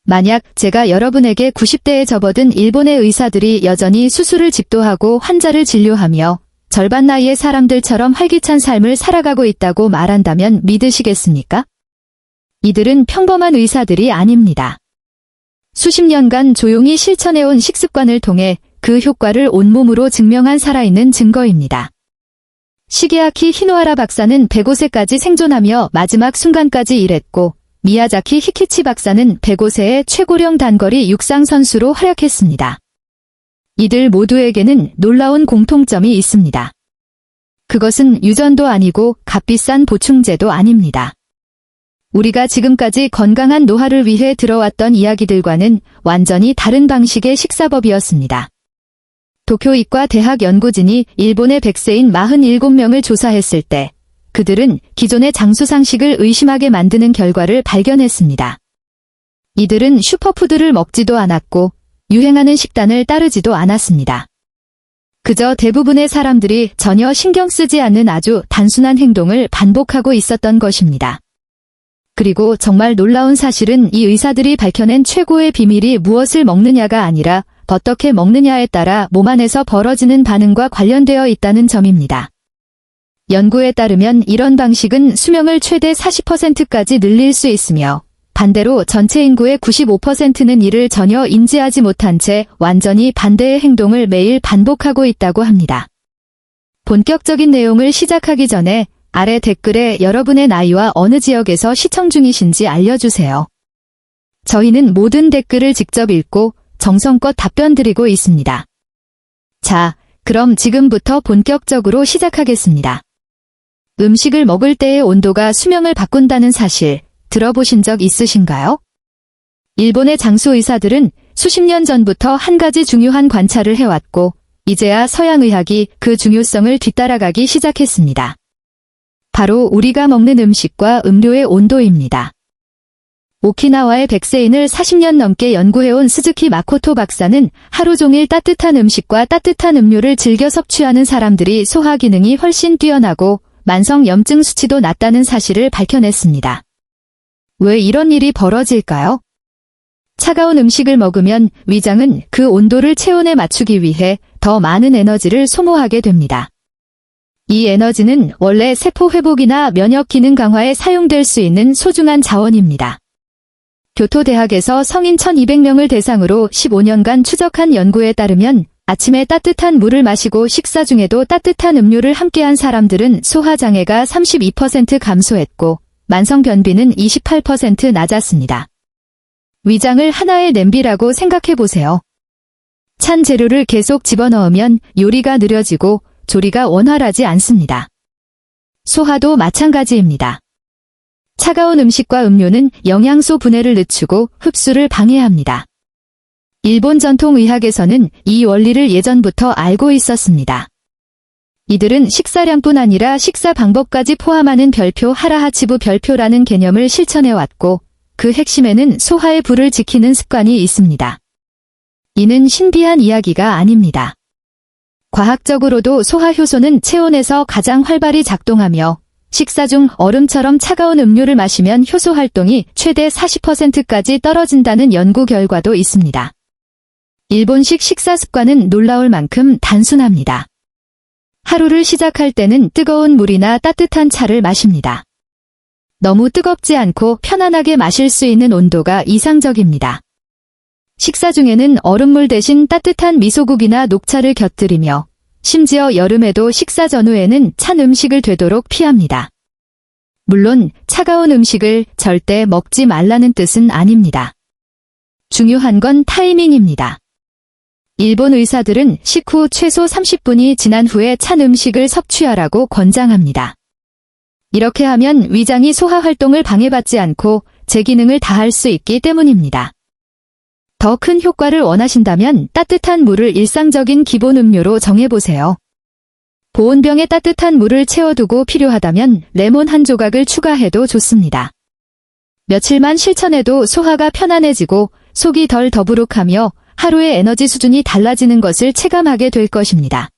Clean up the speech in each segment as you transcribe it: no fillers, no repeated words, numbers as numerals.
만약 제가 여러분에게 90대에 접어든 일본의 의사들이 여전히 수술을 집도하고 환자를 진료하며 절반 나이의 사람들처럼 활기찬 삶을 살아가고 있다고 말한다면 믿으시겠습니까? 이들은 평범한 의사들이 아닙니다. 수십 년간 조용히 실천해온 식습관을 통해 그 효과를 온몸으로 증명한 살아있는 증거입니다. 시게아키 히노하라 박사는 105세까지 생존하며 마지막 순간까지 일했고, 미야자키 히키치 박사는 105세의 최고령 단거리 육상 선수로 활약했습니다. 이들 모두에게는 놀라운 공통점이 있습니다. 그것은 유전도 아니고 값비싼 보충제도 아닙니다. 우리가 지금까지 건강한 노화를 위해 들어왔던 이야기들과는 완전히 다른 방식의 식사법이었습니다. 도쿄 이과 대학 연구진이 일본의 100세인 47명을 조사했을 때 그들은 기존의 장수상식을 의심하게 만드는 결과를 발견했습니다. 이들은 슈퍼푸드를 먹지도 않았고 유행하는 식단을 따르지도 않았습니다. 그저 대부분의 사람들이 전혀 신경 쓰지 않는 아주 단순한 행동을 반복하고 있었던 것입니다. 그리고 정말 놀라운 사실은 이 의사들이 밝혀낸 최고의 비밀이 무엇을 먹느냐가 아니라 어떻게 먹느냐에 따라 몸 안에서 벌어지는 반응과 관련되어 있다는 점입니다. 연구에 따르면 이런 방식은 수명을 최대 40%까지 늘릴 수 있으며 반대로 전체 인구의 95%는 이를 전혀 인지하지 못한 채 완전히 반대의 행동을 매일 반복하고 있다고 합니다. 본격적인 내용을 시작하기 전에 아래 댓글에 여러분의 나이와 어느 지역에서 시청 중이신지 알려주세요. 저희는 모든 댓글을 직접 읽고 정성껏 답변 드리고 있습니다. 자, 그럼 지금부터 본격적으로 시작하겠습니다. 음식을 먹을 때의 온도가 수명을 바꾼다는 사실 들어보신 적 있으신가요? 일본의 장수 의사들은 수십 년 전부터 한 가지 중요한 관찰을 해왔고 이제야 서양의학이 그 중요성을 뒤따라가기 시작했습니다. 바로 우리가 먹는 음식과 음료의 온도입니다. 오키나와의 100세인을 40년 넘게 연구해온 스즈키 마코토 박사는 하루 종일 따뜻한 음식과 따뜻한 음료를 즐겨 섭취하는 사람들이 소화 기능이 훨씬 뛰어나고 만성 염증 수치도 낮다는 사실을 밝혀냈습니다. 왜 이런 일이 벌어질까요? 차가운 음식을 먹으면 위장은 그 온도를 체온에 맞추기 위해 더 많은 에너지를 소모하게 됩니다. 이 에너지는 원래 세포 회복이나 면역 기능 강화에 사용될 수 있는 소중한 자원입니다. 교토대학에서 성인 1200명을 대상으로 15년간 추적한 연구에 따르면 아침에 따뜻한 물을 마시고 식사 중에도 따뜻한 음료를 함께한 사람들은 소화장애가 32% 감소했고 만성변비는 28% 낮았습니다. 위장을 하나의 냄비라고 생각해보세요. 찬 재료를 계속 집어넣으면 요리가 느려지고 조리가 원활하지 않습니다. 소화도 마찬가지입니다. 차가운 음식과 음료는 영양소 분해를 늦추고 흡수를 방해합니다. 일본 전통의학에서는 이 원리를 예전부터 알고 있었습니다. 이들은 식사량뿐 아니라 식사 방법까지 포함하는 별표 하라하치부 별표라는 개념을 실천해왔고 그 핵심에는 소화의 불을 지키는 습관이 있습니다. 이는 신비한 이야기가 아닙니다. 과학적으로도 소화 효소는 체온에서 가장 활발히 작동하며 식사 중 얼음처럼 차가운 음료를 마시면 효소 활동이 최대 40%까지 떨어진다는 연구 결과도 있습니다. 일본식 식사 습관은 놀라울 만큼 단순합니다. 하루를 시작할 때는 뜨거운 물이나 따뜻한 차를 마십니다. 너무 뜨겁지 않고 편안하게 마실 수 있는 온도가 이상적입니다. 식사 중에는 얼음물 대신 따뜻한 미소국이나 녹차를 곁들이며 심지어 여름에도 식사 전후에는 찬 음식을 되도록 피합니다. 물론 차가운 음식을 절대 먹지 말라는 뜻은 아닙니다. 중요한 건 타이밍입니다. 일본 의사들은 식후 최소 30분이 지난 후에 찬 음식을 섭취하라고 권장합니다. 이렇게 하면 위장이 소화 활동을 방해받지 않고 제 기능을 다할 수 있기 때문입니다. 더 큰 효과를 원하신다면 따뜻한 물을 일상적인 기본 음료로 정해보세요. 보온병에 따뜻한 물을 채워두고 필요하다면 레몬 한 조각을 추가해도 좋습니다. 며칠만 실천해도 소화가 편안해지고 속이 덜 더부룩하며 하루의 에너지 수준이 달라지는 것을 체감하게 될 것입니다.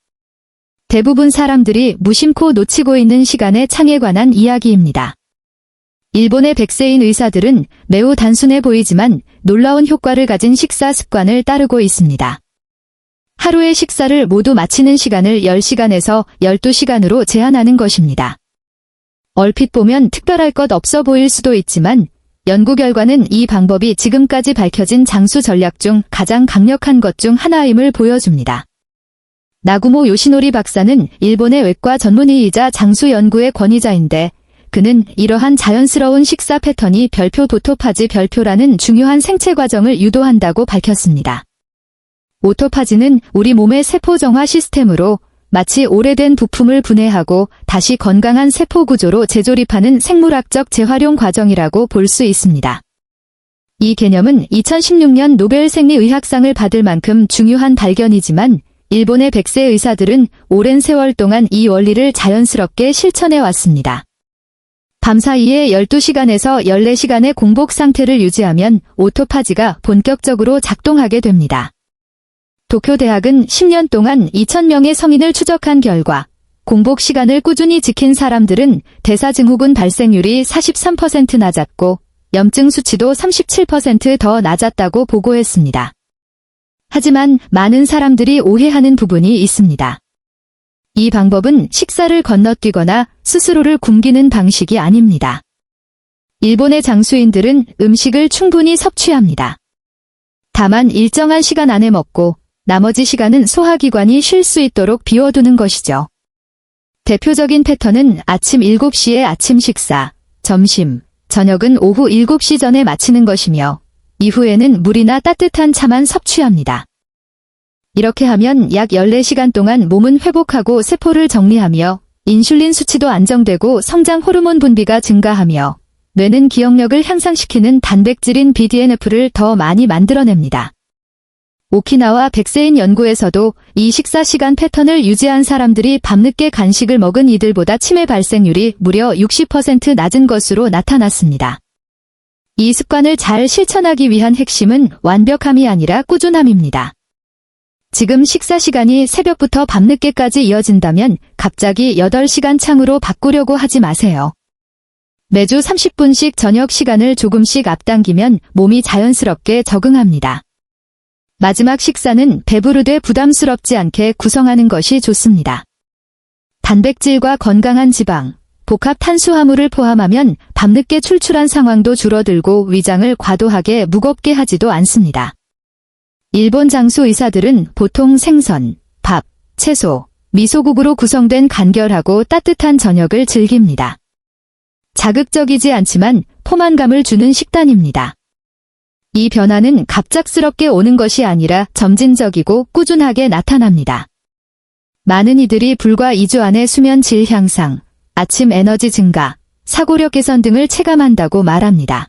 대부분 사람들이 무심코 놓치고 있는 시간의 창에 관한 이야기입니다. 일본의 100세인 의사들은 매우 단순해 보이지만 놀라운 효과를 가진 식사 습관을 따르고 있습니다. 하루의 식사를 모두 마치는 시간을 10시간에서 12시간으로 제한하는 것입니다. 얼핏 보면 특별할 것 없어 보일 수도 있지만 연구 결과는 이 방법이 지금까지 밝혀진 장수 전략 중 가장 강력한 것 중 하나임을 보여줍니다. 나구모 요시노리 박사는 일본의 외과 전문의이자 장수 연구의 권위자인데 그는 이러한 자연스러운 식사 패턴이 별표 오토파지 별표라는 중요한 생체 과정을 유도한다고 밝혔습니다. 오토파지는 우리 몸의 세포 정화 시스템으로 마치 오래된 부품을 분해하고 다시 건강한 세포 구조로 재조립하는 생물학적 재활용 과정이라고 볼 수 있습니다. 이 개념은 2016년 노벨 생리의학상을 받을 만큼 중요한 발견이지만 일본의 100세 의사들은 오랜 세월 동안 이 원리를 자연스럽게 실천해 왔습니다. 밤 사이에 12시간에서 14시간의 공복 상태를 유지하면 오토파지가 본격적으로 작동하게 됩니다. 도쿄대학은 10년 동안 2,000명의 성인을 추적한 결과 공복 시간을 꾸준히 지킨 사람들은 대사증후군 발생률이 43% 낮았고 염증 수치도 37% 더 낮았다고 보고했습니다. 하지만 많은 사람들이 오해하는 부분이 있습니다. 이 방법은 식사를 건너뛰거나 스스로를 굶기는 방식이 아닙니다. 일본의 장수인들은 음식을 충분히 섭취합니다. 다만 일정한 시간 안에 먹고 나머지 시간은 소화기관이 쉴 수 있도록 비워두는 것이죠. 대표적인 패턴은 아침 7시에 아침 식사, 점심, 저녁은 오후 7시 전에 마치는 것이며 이후에는 물이나 따뜻한 차만 섭취합니다. 이렇게 하면 약 14시간 동안 몸은 회복하고 세포를 정리하며 인슐린 수치도 안정되고 성장 호르몬 분비가 증가하며 뇌는 기억력을 향상시키는 단백질인 BDNF를 더 많이 만들어냅니다. 오키나와 100세인 연구에서도 이 식사 시간 패턴을 유지한 사람들이 밤늦게 간식을 먹은 이들보다 치매 발생률이 무려 60% 낮은 것으로 나타났습니다. 이 습관을 잘 실천하기 위한 핵심은 완벽함이 아니라 꾸준함입니다. 지금 식사 시간이 새벽부터 밤늦게까지 이어진다면 갑자기 8시간 창으로 바꾸려고 하지 마세요. 매주 30분씩 저녁 시간을 조금씩 앞당기면 몸이 자연스럽게 적응합니다. 마지막 식사는 배부르되 부담스럽지 않게 구성하는 것이 좋습니다. 단백질과 건강한 지방, 복합 탄수화물을 포함하면 밤늦게 출출한 상황도 줄어들고 위장을 과도하게 무겁게 하지도 않습니다. 일본 장수 의사들은 보통 생선, 밥, 채소, 미소국으로 구성된 간결하고 따뜻한 저녁을 즐깁니다. 자극적이지 않지만 포만감을 주는 식단입니다. 이 변화는 갑작스럽게 오는 것이 아니라 점진적이고 꾸준하게 나타납니다. 많은 이들이 불과 2주 안에 수면 질 향상, 아침 에너지 증가, 사고력 개선 등을 체감한다고 말합니다.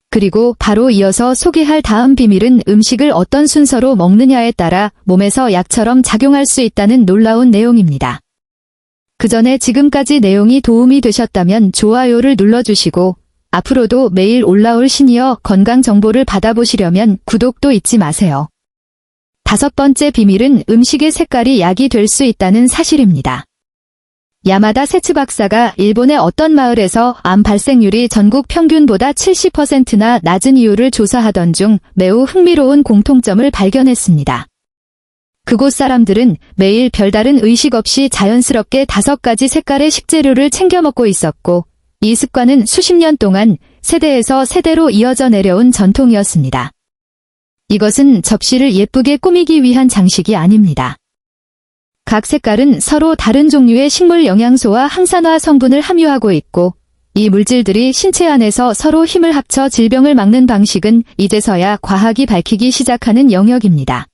그리고 바로 이어서 소개할 다음 비밀은 음식을 어떤 순서로 먹느냐에 따라 몸에서 약처럼 작용할 수 있다는 놀라운 내용입니다. 그 전에 지금까지 내용이 도움이 되셨다면 좋아요를 눌러주시고 앞으로도 매일 올라올 시니어 건강 정보를 받아보시려면 구독도 잊지 마세요. 5번째 비밀은 음식의 색깔이 약이 될 수 있다는 사실입니다. 야마다 세츠 박사가 일본의 어떤 마을에서 암 발생률이 전국 평균보다 70%나 낮은 이유를 조사하던 중 매우 흥미로운 공통점을 발견했습니다. 그곳 사람들은 매일 별다른 의식 없이 자연스럽게 5가지 색깔의 식재료를 챙겨 먹고 있었고 이 습관은 수십 년 동안 세대에서 세대로 이어져 내려온 전통이었습니다. 이것은 접시를 예쁘게 꾸미기 위한 장식이 아닙니다. 각 색깔은 서로 다른 종류의 식물 영양소와 항산화 성분을 함유하고 있고 이 물질들이 신체 안에서 서로 힘을 합쳐 질병을 막는 방식은 이제서야 과학이 밝히기 시작하는 영역입니다.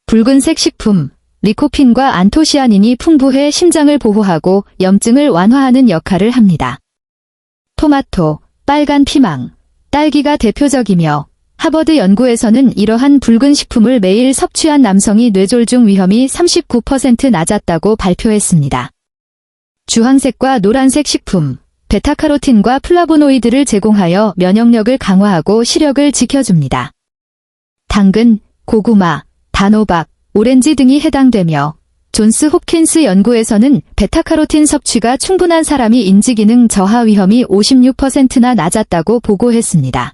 붉은색 식품, 리코핀과 안토시아닌이 풍부해 심장을 보호하고 염증을 완화하는 역할을 합니다. 토마토, 빨간 피망, 딸기가 대표적이며 하버드 연구에서는 이러한 붉은 식품을 매일 섭취한 남성이 뇌졸중 위험이 39% 낮았다고 발표했습니다. 주황색과 노란색 식품, 베타카로틴과 플라보노이드를 제공하여 면역력을 강화하고 시력을 지켜줍니다. 당근, 고구마, 단호박, 오렌지 등이 해당되며 존스 홉킨스 연구에서는 베타카로틴 섭취가 충분한 사람이 인지기능 저하 위험이 56%나 낮았다고 보고했습니다.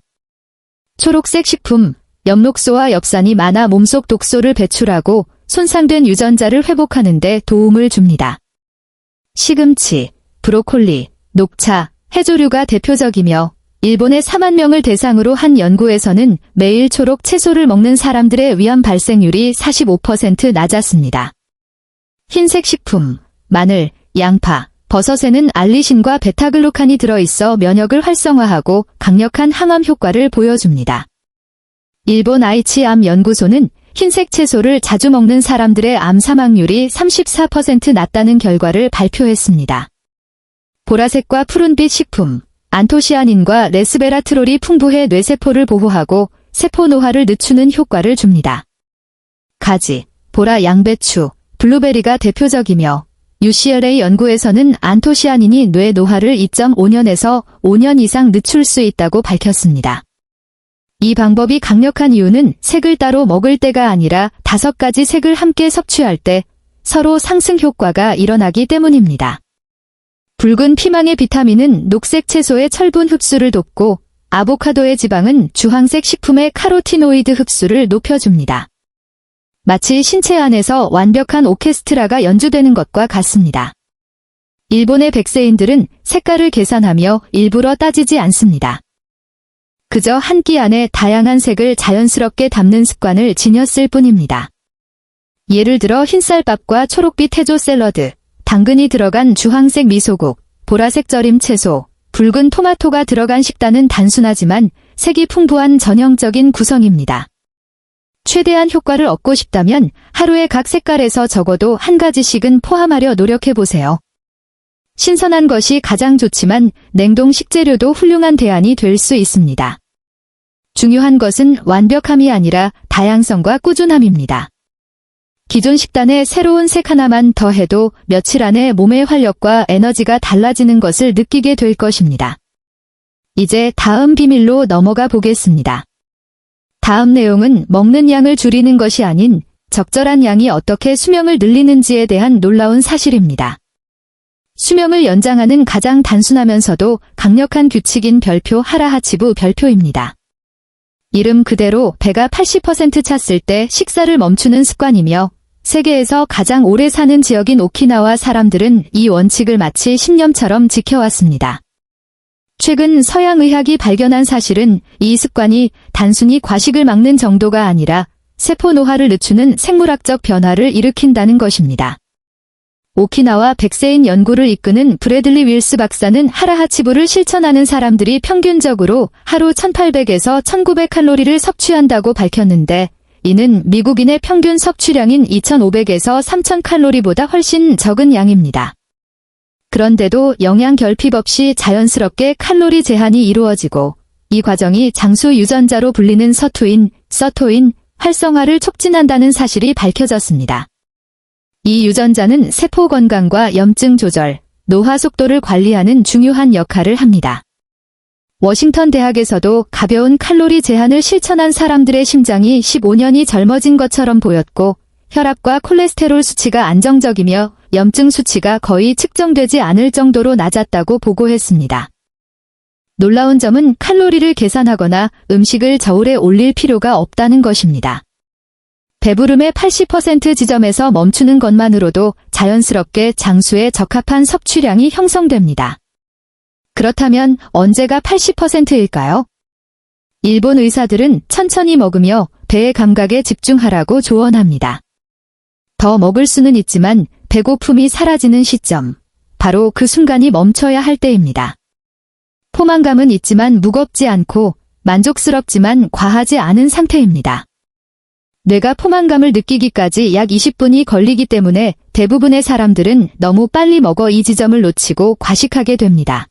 초록색 식품, 엽록소와 엽산이 많아 몸속 독소를 배출하고 손상된 유전자를 회복하는 데 도움을 줍니다. 시금치, 브로콜리, 녹차, 해조류가 대표적이며 일본의 4만 명을 대상으로 한 연구에서는 매일 초록 채소를 먹는 사람들의 위암 발생률이 45% 낮았습니다. 흰색 식품, 마늘, 양파, 버섯에는 알리신과 베타글루칸이 들어있어 면역을 활성화하고 강력한 항암 효과를 보여줍니다. 일본 아이치 암 연구소는 흰색 채소를 자주 먹는 사람들의 암 사망률이 34% 낮다는 결과를 발표했습니다. 보라색과 푸른빛 식품, 안토시아닌과 레스베라트롤이 풍부해 뇌세포를 보호하고 세포 노화를 늦추는 효과를 줍니다. 가지, 보라 양배추, 블루베리가 대표적이며 UCLA 연구에서는 안토시아닌이 뇌 노화를 2.5년에서 5년 이상 늦출 수 있다고 밝혔습니다. 이 방법이 강력한 이유는 색을 따로 먹을 때가 아니라 5가지 색을 함께 섭취할 때 서로 상승 효과가 일어나기 때문입니다. 붉은 피망의 비타민은 녹색 채소의 철분 흡수를 돕고 아보카도의 지방은 주황색 식품의 카로티노이드 흡수를 높여줍니다. 마치 신체 안에서 완벽한 오케스트라가 연주되는 것과 같습니다. 일본의 백세인들은 색깔을 계산하며 일부러 따지지 않습니다. 그저 한 끼 안에 다양한 색을 자연스럽게 담는 습관을 지녔을 뿐입니다. 예를 들어 흰쌀밥과 초록빛 해조 샐러드, 당근이 들어간 주황색 미소국, 보라색 절임 채소, 붉은 토마토가 들어간 식단은 단순하지만 색이 풍부한 전형적인 구성입니다. 최대한 효과를 얻고 싶다면 하루에 각 색깔에서 적어도 한 가지씩은 포함하려 노력해보세요. 신선한 것이 가장 좋지만 냉동 식재료도 훌륭한 대안이 될 수 있습니다. 중요한 것은 완벽함이 아니라 다양성과 꾸준함입니다. 기존 식단에 새로운 색 하나만 더해도 며칠 안에 몸의 활력과 에너지가 달라지는 것을 느끼게 될 것입니다. 이제 다음 비밀로 넘어가 보겠습니다. 다음 내용은 먹는 양을 줄이는 것이 아닌 적절한 양이 어떻게 수명을 늘리는지에 대한 놀라운 사실입니다. 수명을 연장하는 가장 단순하면서도 강력한 규칙인 별표 하라하치부 별표입니다. 이름 그대로 배가 80% 찼을 때 식사를 멈추는 습관이며 세계에서 가장 오래 사는 지역인 오키나와 사람들은 이 원칙을 마치 신념처럼 지켜왔습니다. 최근 서양의학이 발견한 사실은 이 습관이 단순히 과식을 막는 정도가 아니라 세포 노화를 늦추는 생물학적 변화를 일으킨다는 것입니다. 오키나와 백세인 연구를 이끄는 브래들리 윌스 박사는 하라하치부를 실천하는 사람들이 평균적으로 하루 1800에서 1900칼로리를 섭취한다고 밝혔는데 이는 미국인의 평균 섭취량인 2500에서 3000칼로리보다 훨씬 적은 양입니다. 그런데도 영양 결핍 없이 자연스럽게 칼로리 제한이 이루어지고 이 과정이 장수 유전자로 불리는 서토인, 활성화를 촉진한다는 사실이 밝혀졌습니다. 이 유전자는 세포 건강과 염증 조절, 노화 속도를 관리하는 중요한 역할을 합니다. 워싱턴 대학에서도 가벼운 칼로리 제한을 실천한 사람들의 심장이 15년이 젊어진 것처럼 보였고 혈압과 콜레스테롤 수치가 안정적이며 염증 수치가 거의 측정되지 않을 정도로 낮았다고 보고했습니다. 놀라운 점은 칼로리를 계산하거나 음식을 저울에 올릴 필요가 없다는 것입니다. 배부름의 80% 지점에서 멈추는 것만으로도 자연스럽게 장수에 적합한 섭취량이 형성됩니다. 그렇다면 언제가 80%일까요? 일본 의사들은 천천히 먹으며 배의 감각에 집중하라고 조언합니다. 더 먹을 수는 있지만 배고픔이 사라지는 시점, 바로 그 순간이 멈춰야 할 때입니다. 포만감은 있지만 무겁지 않고 만족스럽지만 과하지 않은 상태입니다. 뇌가 포만감을 느끼기까지 약 20분이 걸리기 때문에 대부분의 사람들은 너무 빨리 먹어 이 지점을 놓치고 과식하게 됩니다.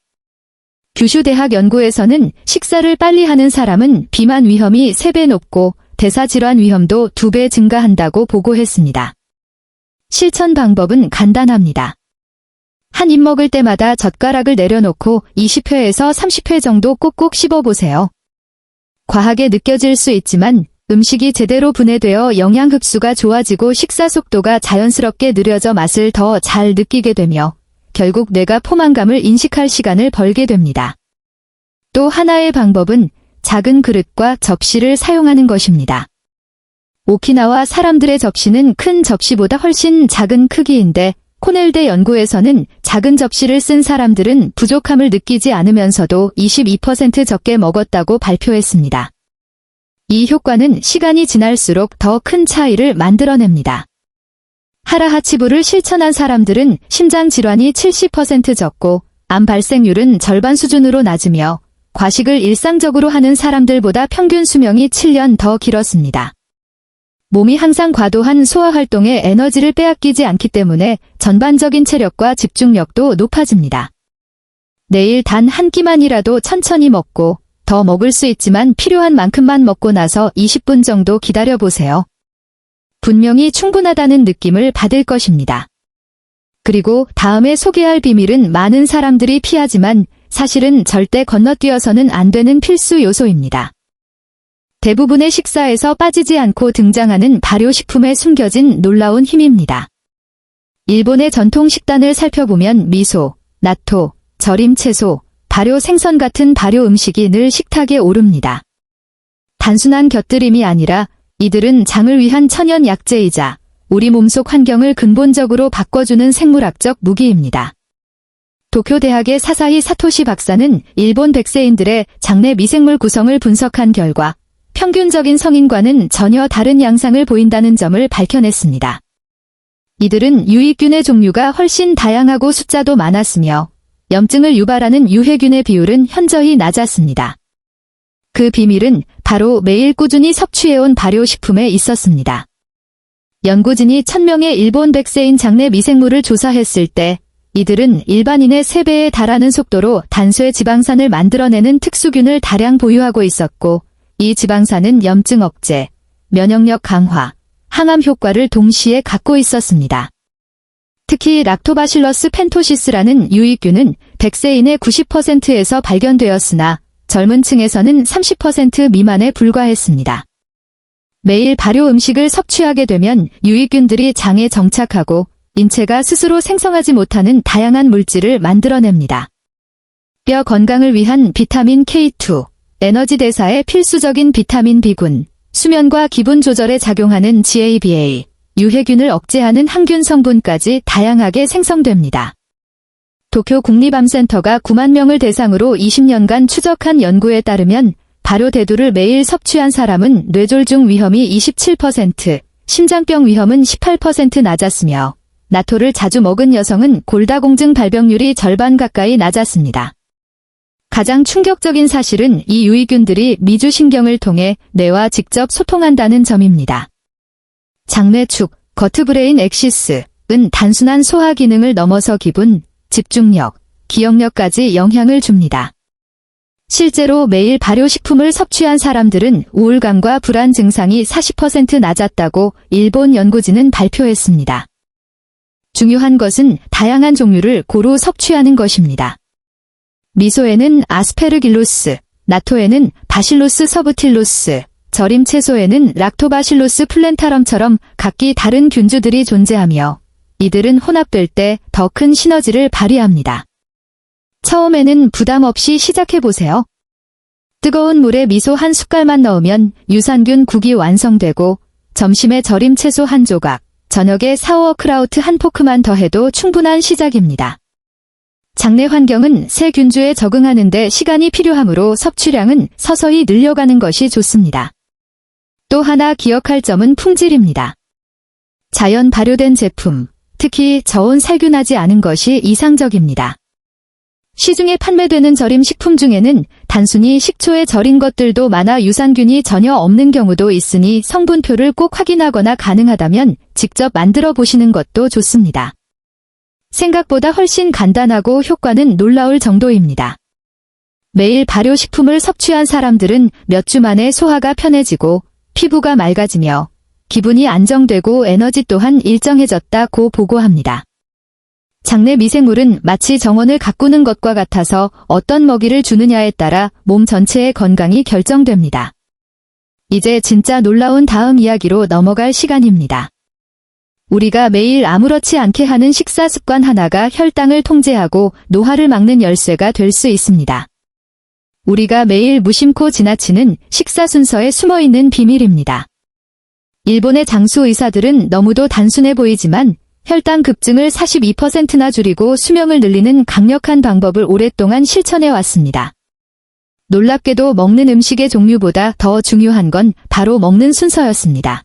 규슈 대학 연구에서는 식사를 빨리 하는 사람은 비만 위험이 3배 높고 대사질환 위험도 2배 증가한다고 보고했습니다. 실천 방법은 간단합니다. 한 입 먹을 때마다 젓가락을 내려놓고 20회에서 30회 정도 꼭꼭 씹어보세요. 과하게 느껴질 수 있지만 음식이 제대로 분해되어 영양 흡수가 좋아지고 식사 속도가 자연스럽게 느려져 맛을 더 잘 느끼게 되며 결국 뇌가 포만감을 인식할 시간을 벌게 됩니다. 또 하나의 방법은 작은 그릇과 접시를 사용하는 것입니다. 오키나와 사람들의 접시는 큰 접시보다 훨씬 작은 크기인데 코넬대 연구에서는 작은 접시를 쓴 사람들은 부족함을 느끼지 않으면서도 22% 적게 먹었다고 발표했습니다. 이 효과는 시간이 지날수록 더 큰 차이를 만들어냅니다. 하라하치부를 실천한 사람들은 심장 질환이 70% 적고 암 발생률은 절반 수준으로 낮으며 과식을 일상적으로 하는 사람들보다 평균 수명이 7년 더 길었습니다. 몸이 항상 과도한 소화활동에 에너지를 빼앗기지 않기 때문에 전반적인 체력과 집중력도 높아집니다. 내일 단 한 끼만이라도 천천히 먹고 더 먹을 수 있지만 필요한 만큼만 먹고 나서 20분 정도 기다려보세요. 분명히 충분하다는 느낌을 받을 것입니다. 그리고 다음에 소개할 비밀은 많은 사람들이 피하지만 사실은 절대 건너뛰어서는 안 되는 필수 요소입니다. 대부분의 식사에서 빠지지 않고 등장하는 발효식품에 숨겨진 놀라운 힘입니다. 일본의 전통 식단을 살펴보면 미소, 나토, 절임 채소, 발효 생선 같은 발효 음식이 늘 식탁에 오릅니다. 단순한 곁들임이 아니라 이들은 장을 위한 천연 약재이자 우리 몸속 환경을 근본적으로 바꿔주는 생물학적 무기입니다. 도쿄대학의 사사히 사토시 박사는 일본 백세인들의 장내 미생물 구성을 분석한 결과 평균적인 성인과는 전혀 다른 양상을 보인다는 점을 밝혀냈습니다. 이들은 유익균의 종류가 훨씬 다양하고 숫자도 많았으며 염증을 유발하는 유해균의 비율은 현저히 낮았습니다. 그 비밀은 바로 매일 꾸준히 섭취해온 발효식품에 있었습니다. 연구진이 1000명의 일본 백세인 장내 미생물을 조사했을 때 이들은 일반인의 3배에 달하는 속도로 단쇄 지방산을 만들어내는 특수균을 다량 보유하고 있었고 이 지방산은 염증 억제, 면역력 강화, 항암 효과를 동시에 갖고 있었습니다. 특히 락토바실러스 펜토시스라는 유익균은 백세인의 90%에서 발견되었으나 젊은 층에서는 30% 미만에 불과했습니다. 매일 발효 음식을 섭취하게 되면 유익균들이 장에 정착하고 인체가 스스로 생성하지 못하는 다양한 물질을 만들어냅니다. 뼈 건강을 위한 비타민 K2, 에너지 대사에 필수적인 비타민 B군, 수면과 기분 조절에 작용하는 GABA, 유해균을 억제하는 항균 성분까지 다양하게 생성됩니다. 도쿄 국립암센터가 9만 명을 대상으로 20년간 추적한 연구에 따르면 발효 대두를 매일 섭취한 사람은 뇌졸중 위험이 27%, 심장병 위험은 18% 낮았으며 나토를 자주 먹은 여성은 골다공증 발병률이 절반 가까이 낮았습니다. 가장 충격적인 사실은 이 유익균들이 미주신경을 통해 뇌와 직접 소통한다는 점입니다. 장내축, 거트브레인 엑시스은 단순한 소화 기능을 넘어서 기분, 집중력, 기억력까지 영향을 줍니다. 실제로 매일 발효식품을 섭취한 사람들은 우울감과 불안 증상이 40% 낮았다고 일본 연구진은 발표했습니다. 중요한 것은 다양한 종류를 고루 섭취하는 것입니다. 미소에는 아스페르길로스, 나토에는 바실로스 서브틸로스, 절임 채소에는 락토바실로스 플랜타럼처럼 각기 다른 균주들이 존재하며 이들은 혼합될 때 더 큰 시너지를 발휘합니다. 처음에는 부담 없이 시작해보세요. 뜨거운 물에 미소 한 숟갈만 넣으면 유산균 국이 완성되고 점심에 절임 채소 한 조각, 저녁에 사우어크라우트 한 포크만 더해도 충분한 시작입니다. 장내 환경은 새 균주에 적응하는 데 시간이 필요하므로 섭취량은 서서히 늘려가는 것이 좋습니다. 또 하나 기억할 점은 품질입니다. 자연 발효된 제품, 특히 저온 살균하지 않은 것이 이상적입니다. 시중에 판매되는 절임 식품 중에는 단순히 식초에 절인 것들도 많아 유산균이 전혀 없는 경우도 있으니 성분표를 꼭 확인하거나 가능하다면 직접 만들어 보시는 것도 좋습니다. 생각보다 훨씬 간단하고 효과는 놀라울 정도입니다. 매일 발효식품을 섭취한 사람들은 몇 주 만에 소화가 편해지고 피부가 맑아지며 기분이 안정되고 에너지 또한 일정해졌다고 보고합니다. 장내 미생물은 마치 정원을 가꾸는 것과 같아서 어떤 먹이를 주느냐에 따라 몸 전체의 건강이 결정됩니다. 이제 진짜 놀라운 다음 이야기로 넘어갈 시간입니다. 우리가 매일 아무렇지 않게 하는 식사 습관 하나가 혈당을 통제하고 노화를 막는 열쇠가 될 수 있습니다. 우리가 매일 무심코 지나치는 식사 순서에 숨어있는 비밀입니다. 일본의 장수 의사들은 너무도 단순해 보이지만 혈당 급증을 42%나 줄이고 수명을 늘리는 강력한 방법을 오랫동안 실천해 왔습니다. 놀랍게도 먹는 음식의 종류보다 더 중요한 건 바로 먹는 순서였습니다.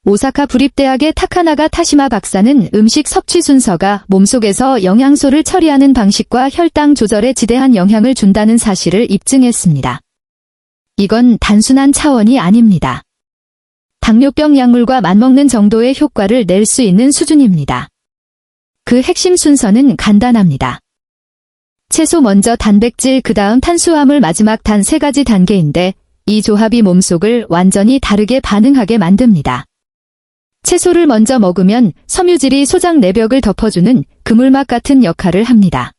오사카 부립대학의 타카나가 타시마 박사는 음식 섭취 순서가 몸속에서 영양소를 처리하는 방식과 혈당 조절에 지대한 영향을 준다는 사실을 입증했습니다. 이건 단순한 차원이 아닙니다. 당뇨병 약물과 맞먹는 정도의 효과를 낼 수 있는 수준입니다. 그 핵심 순서는 간단합니다. 채소 먼저 단백질 그 다음 탄수화물 마지막 단 3가지 단계인데 이 조합이 몸속을 완전히 다르게 반응하게 만듭니다. 채소를 먼저 먹으면 섬유질이 소장 내벽을 덮어주는 그물막 같은 역할을 합니다.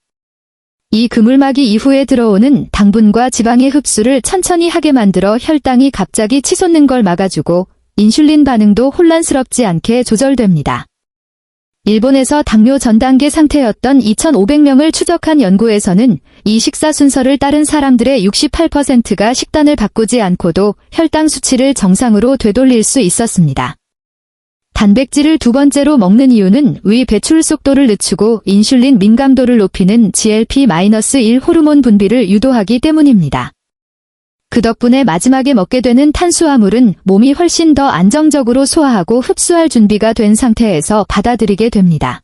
이 그물막이 이후에 들어오는 당분과 지방의 흡수를 천천히 하게 만들어 혈당이 갑자기 치솟는 걸 막아주고 인슐린 반응도 혼란스럽지 않게 조절됩니다. 일본에서 당뇨 전 단계 상태였던 2,500명을 추적한 연구에서는 이 식사 순서를 따른 사람들의 68%가 식단을 바꾸지 않고도 혈당 수치를 정상으로 되돌릴 수 있었습니다. 단백질을 두 번째로 먹는 이유는 위 배출 속도를 늦추고 인슐린 민감도를 높이는 GLP-1 호르몬 분비를 유도하기 때문입니다. 그 덕분에 마지막에 먹게 되는 탄수화물은 몸이 훨씬 더 안정적으로 소화하고 흡수할 준비가 된 상태에서 받아들이게 됩니다.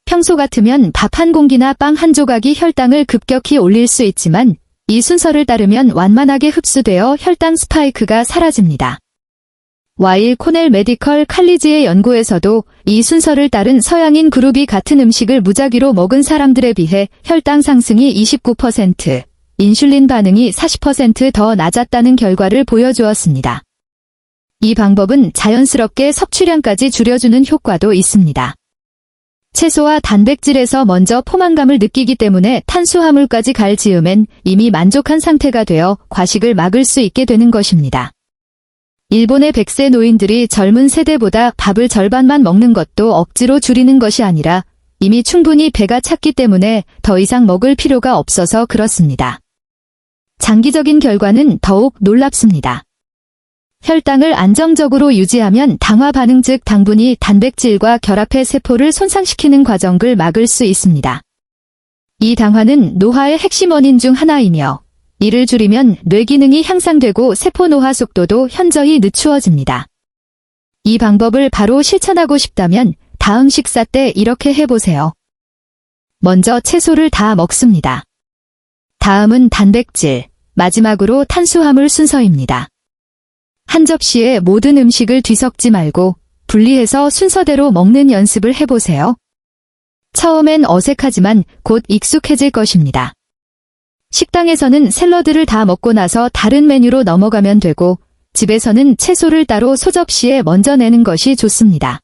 평소 같으면 밥 한 공기나 빵 한 조각이 혈당을 급격히 올릴 수 있지만 이 순서를 따르면 완만하게 흡수되어 혈당 스파이크가 사라집니다. 와일 코넬 메디컬 칼리지의 연구에서도 이 순서를 따른 서양인 그룹이 같은 음식을 무작위로 먹은 사람들에 비해 혈당 상승이 29%, 인슐린 반응이 40% 더 낮았다는 결과를 보여주었습니다. 이 방법은 자연스럽게 섭취량까지 줄여주는 효과도 있습니다. 채소와 단백질에서 먼저 포만감을 느끼기 때문에 탄수화물까지 갈 즈음엔 이미 만족한 상태가 되어 과식을 막을 수 있게 되는 것입니다. 일본의 100세 노인들이 젊은 세대보다 밥을 절반만 먹는 것도 억지로 줄이는 것이 아니라 이미 충분히 배가 찼기 때문에 더 이상 먹을 필요가 없어서 그렇습니다. 장기적인 결과는 더욱 놀랍습니다. 혈당을 안정적으로 유지하면 당화 반응 즉 당분이 단백질과 결합해 세포를 손상시키는 과정을 막을 수 있습니다. 이 당화는 노화의 핵심 원인 중 하나이며 이를 줄이면 뇌 기능이 향상되고 세포 노화 속도도 현저히 늦추어집니다. 이 방법을 바로 실천하고 싶다면 다음 식사 때 이렇게 해보세요. 먼저 채소를 다 먹습니다. 다음은 단백질, 마지막으로 탄수화물 순서입니다. 한 접시에 모든 음식을 뒤섞지 말고 분리해서 순서대로 먹는 연습을 해보세요. 처음엔 어색하지만 곧 익숙해질 것입니다. 식당에서는 샐러드를 다 먹고 나서 다른 메뉴로 넘어가면 되고 집에서는 채소를 따로 소접시에 먼저 내는 것이 좋습니다.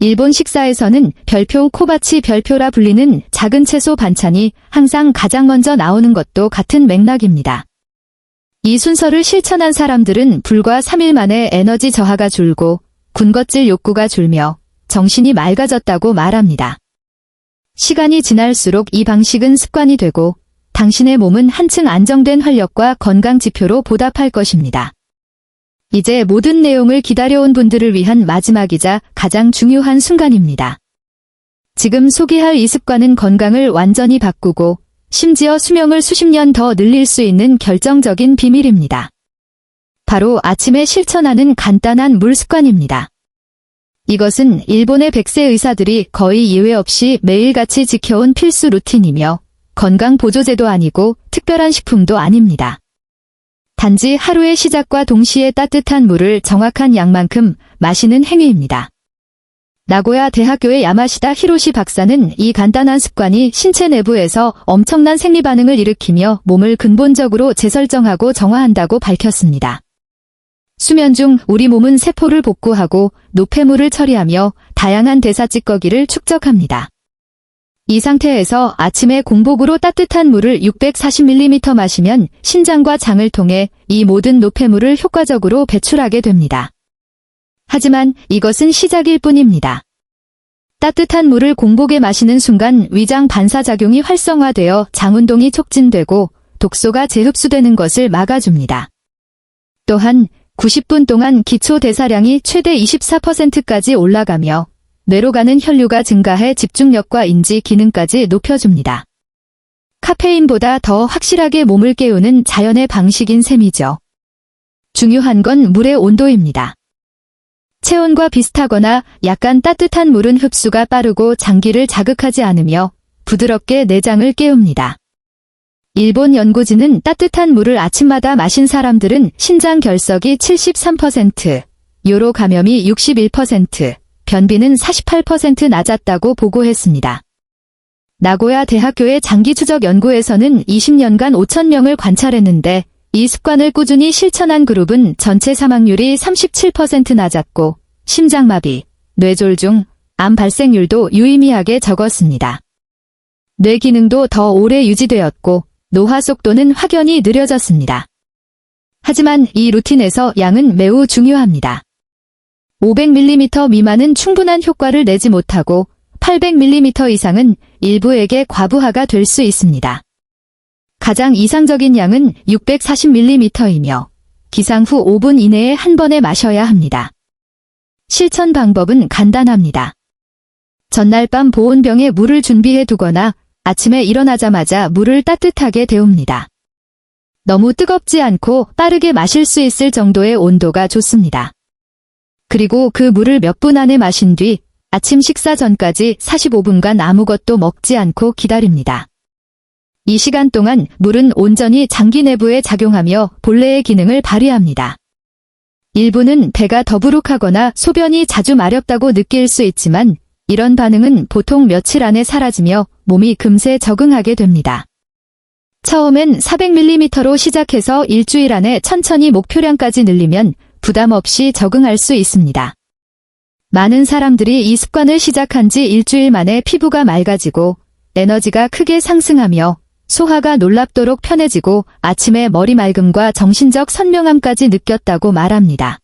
일본 식사에서는 별표 코바치 별표라 불리는 작은 채소 반찬이 항상 가장 먼저 나오는 것도 같은 맥락입니다. 이 순서를 실천한 사람들은 불과 3일 만에 에너지 저하가 줄고 군것질 욕구가 줄며 정신이 맑아졌다고 말합니다. 시간이 지날수록 이 방식은 습관이 되고 당신의 몸은 한층 안정된 활력과 건강 지표로 보답할 것입니다. 이제 모든 내용을 기다려온 분들을 위한 마지막이자 가장 중요한 순간입니다. 지금 소개할 이 습관은 건강을 완전히 바꾸고 심지어 수명을 수십 년 더 늘릴 수 있는 결정적인 비밀입니다. 바로 아침에 실천하는 간단한 물 습관입니다. 이것은 일본의 100세 의사들이 거의 예외 없이 매일같이 지켜온 필수 루틴이며 건강 보조제도 아니고 특별한 식품도 아닙니다. 단지 하루의 시작과 동시에 따뜻한 물을 정확한 양만큼 마시는 행위입니다. 나고야 대학교의 야마시다 히로시 박사는 이 간단한 습관이 신체 내부에서 엄청난 생리 반응을 일으키며 몸을 근본적으로 재설정하고 정화한다고 밝혔습니다. 수면 중 우리 몸은 세포를 복구하고 노폐물을 처리하며 다양한 대사 찌꺼기를 축적합니다. 이 상태에서 아침에 공복으로 따뜻한 물을 640ml 마시면 신장과 장을 통해 이 모든 노폐물을 효과적으로 배출하게 됩니다. 하지만 이것은 시작일 뿐입니다. 따뜻한 물을 공복에 마시는 순간 위장 반사작용이 활성화되어 장운동이 촉진되고 독소가 재흡수되는 것을 막아줍니다. 또한 90분 동안 기초 대사량이 최대 24%까지 올라가며 뇌로 가는 혈류가 증가해 집중력과 인지 기능까지 높여줍니다. 카페인보다 더 확실하게 몸을 깨우는 자연의 방식인 셈이죠. 중요한 건 물의 온도입니다. 체온과 비슷하거나 약간 따뜻한 물은 흡수가 빠르고 장기를 자극하지 않으며 부드럽게 내장을 깨웁니다. 일본 연구진은 따뜻한 물을 아침마다 마신 사람들은 신장 결석이 73%, 요로 감염이 61%, 변비는 48% 낮았다고 보고했습니다. 나고야 대학교의 장기 추적 연구에서는 20년간 5,000명을 관찰했는데 이 습관을 꾸준히 실천한 그룹은 전체 사망률이 37% 낮았고 심장마비, 뇌졸중, 암 발생률도 유의미하게 적었습니다. 뇌 기능도 더 오래 유지되었고 노화 속도는 확연히 느려졌습니다. 하지만 이 루틴에서 양은 매우 중요합니다. 500ml 미만은 충분한 효과를 내지 못하고 800ml 이상은 일부에게 과부하가 될 수 있습니다. 가장 이상적인 양은 640ml이며 기상 후 5분 이내에 한 번에 마셔야 합니다. 실천 방법은 간단합니다. 전날 밤 보온병에 물을 준비해 두거나 아침에 일어나자마자 물을 따뜻하게 데웁니다. 너무 뜨겁지 않고 빠르게 마실 수 있을 정도의 온도가 좋습니다. 그리고 그 물을 몇 분 안에 마신 뒤 아침 식사 전까지 45분간 아무것도 먹지 않고 기다립니다. 이 시간 동안 물은 온전히 장기 내부에 작용하며 본래의 기능을 발휘합니다. 일부는 배가 더부룩하거나 소변이 자주 마렵다고 느낄 수 있지만 이런 반응은 보통 며칠 안에 사라지며 몸이 금세 적응하게 됩니다. 처음엔 400ml로 시작해서 일주일 안에 천천히 목표량까지 늘리면 부담 없이 적응할 수 있습니다. 많은 사람들이 이 습관을 시작한 지 일주일 만에 피부가 맑아지고 에너지가 크게 상승하며 소화가 놀랍도록 편해지고 아침에 머리 맑음과 정신적 선명함까지 느꼈다고 말합니다.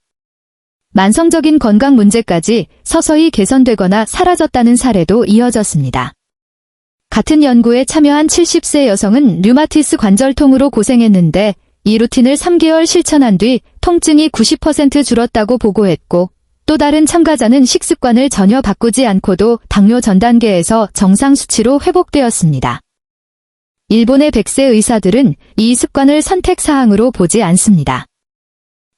만성적인 건강 문제까지 서서히 개선되거나 사라졌다는 사례도 이어졌습니다. 같은 연구에 참여한 70세 여성은 류마티스 관절통으로 고생했는데 이 루틴을 3개월 실천한 뒤 통증이 90% 줄었다고 보고했고 또 다른 참가자는 식습관을 전혀 바꾸지 않고도 당뇨 전 단계에서 정상 수치로 회복되었습니다. 일본의 100세 의사들은 이 습관을 선택사항으로 보지 않습니다.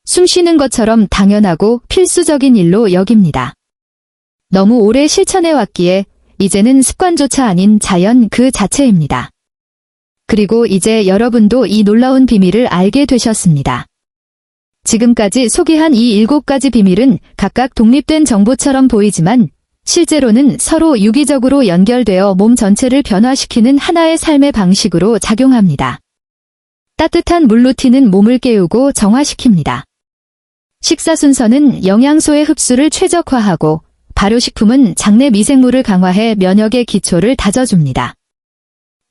숨 쉬는 것처럼 당연하고 필수적인 일로 여깁니다. 너무 오래 실천해왔기에 이제는 습관조차 아닌 자연 그 자체입니다. 그리고 이제 여러분도 이 놀라운 비밀을 알게 되셨습니다. 지금까지 소개한 이 7가지 비밀은 각각 독립된 정보처럼 보이지만 실제로는 서로 유기적으로 연결되어 몸 전체를 변화시키는 하나의 삶의 방식으로 작용합니다. 따뜻한 물 루틴은 몸을 깨우고 정화시킵니다. 식사 순서는 영양소의 흡수를 최적화하고 발효식품은 장내 미생물을 강화해 면역의 기초를 다져줍니다.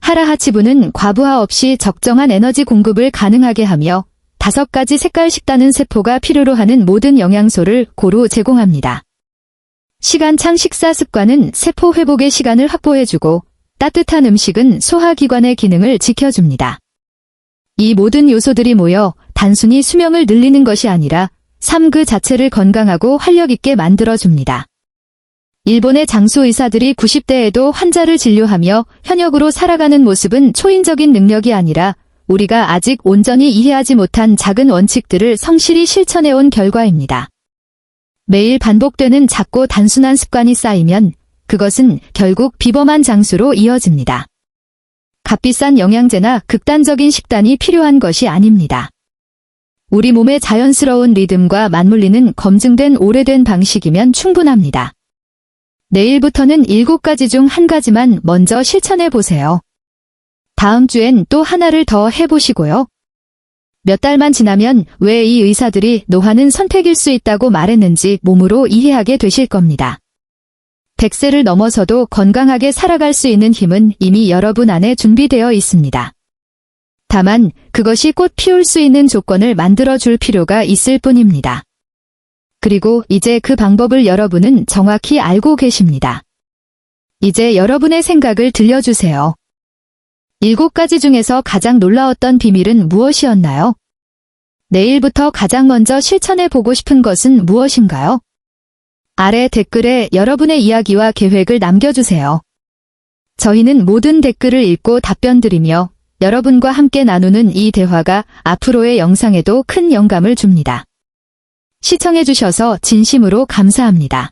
하라하치부는 과부하 없이 적정한 에너지 공급을 가능하게 하며 5가지 색깔 식단은 세포가 필요로 하는 모든 영양소를 고루 제공합니다. 시간창 식사 습관은 세포 회복의 시간을 확보해주고 따뜻한 음식은 소화기관의 기능을 지켜줍니다. 이 모든 요소들이 모여 단순히 수명을 늘리는 것이 아니라 삶 그 자체를 건강하고 활력있게 만들어줍니다. 일본의 장수 의사들이 90대에도 환자를 진료하며 현역으로 살아가는 모습은 초인적인 능력이 아니라 우리가 아직 온전히 이해하지 못한 작은 원칙들을 성실히 실천해온 결과입니다. 매일 반복되는 작고 단순한 습관이 쌓이면 그것은 결국 비범한 장수로 이어집니다. 값비싼 영양제나 극단적인 식단이 필요한 것이 아닙니다. 우리 몸의 자연스러운 리듬과 맞물리는 검증된 오래된 방식이면 충분합니다. 내일부터는 7가지 중 한 가지만 먼저 실천해보세요. 다음 주엔 또 하나를 더 해보시고요. 몇 달만 지나면 왜 이 의사들이 노화는 선택일 수 있다고 말했는지 몸으로 이해하게 되실 겁니다. 100세를 넘어서도 건강하게 살아갈 수 있는 힘은 이미 여러분 안에 준비되어 있습니다. 다만 그것이 꽃 피울 수 있는 조건을 만들어 줄 필요가 있을 뿐입니다. 그리고 이제 그 방법을 여러분은 정확히 알고 계십니다. 이제 여러분의 생각을 들려주세요. 7가지 중에서 가장 놀라웠던 비밀은 무엇이었나요? 내일부터 가장 먼저 실천해 보고 싶은 것은 무엇인가요? 아래 댓글에 여러분의 이야기와 계획을 남겨주세요. 저희는 모든 댓글을 읽고 답변드리며 여러분과 함께 나누는 이 대화가 앞으로의 영상에도 큰 영감을 줍니다. 시청해주셔서 진심으로 감사합니다.